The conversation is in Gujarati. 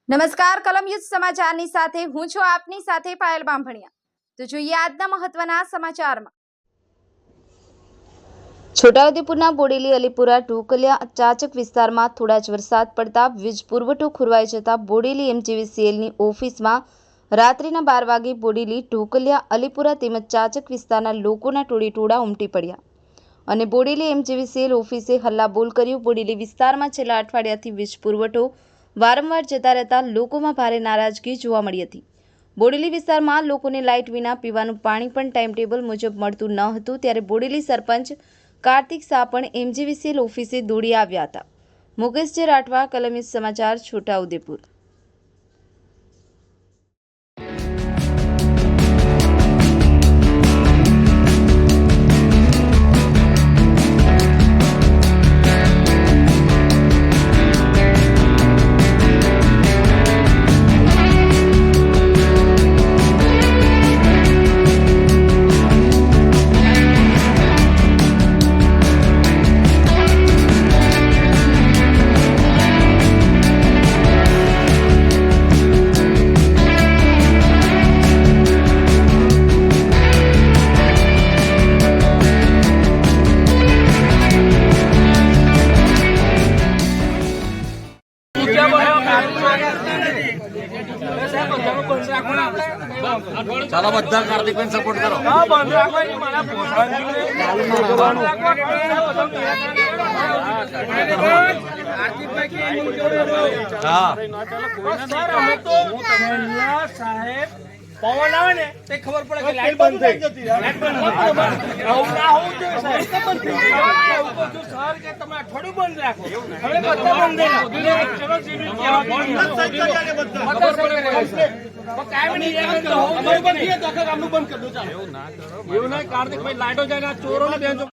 નમસ્કાર કલમ યુદ્ધ સમાચારની સાથે હું છું આપની સાથે પાયલ બામભણિયા। તો જોઈએ આજના મહત્વના સમાચારમાં। છોટાઉદેપુરના બોડેલી અલીપુરા ટુકલિયા ચાચક વિસ્તારમાં થોડા જ વરસાદ પડતા વીજ પુરવઠો ખોરવાઈ જતા બોડેલી એમજીવીસીએલની ઓફિસમાં રાત્રિના 12 વાગે બોડેલી ટુકલિયા અલીપુરા તેમજ ચાચક વિસ્તારના લોકોના ટોળેટોળા ઉમટી પડ્યા અને બોડેલી એમજીવીસીએલ ઓફિસે હલ્લાબોલ કર્યો। બોડેલી વિસ્તારમાં છેલ્લા અઠવાડિયાથી વીજ પુરવઠો વારંવાર જતા રહેતા લોકોમાં ભારે નારાજગી જોવા મળી હતી। બોડેલી વિસ્તારમાં લોકોને લાઇટ વિના પીવાનું પાણી પણ ટાઈમ ટેબલ મુજબ મળતું ન હતું, ત્યારે બોડેલી સરપંચ કાર્તિક શાહ પણ એમજીવીસીએલ ઓફિસે દોડી આવ્યા હતા। મુકેશ જે રાઠવા, કલમ યુદ્ધ સમાચાર, છોટાઉદેપુર। चलो बधा कार्तिक ने सपोर्ट करो। पवन आवे ने ते खबर पड़े कि लाइट बंद થઈ જતી લાइट बंद આવું ના હોવું જોઈએ સાહેબ બંધ થઈ ગયું જો સર કે તમે અઠવાડિયું બંધ રાખો હવે બધા બંધ રાખો ચલો સીડી કે બધા સર કાયમ નહીં જાય તો હોવું જોઈએ બંધ તો આખા ગામનું બંધ કરી દો ચાલો એવું ના કરો એવું ના કાર્તિક ભાઈ લાઈટો જાય ચોરો ને બેન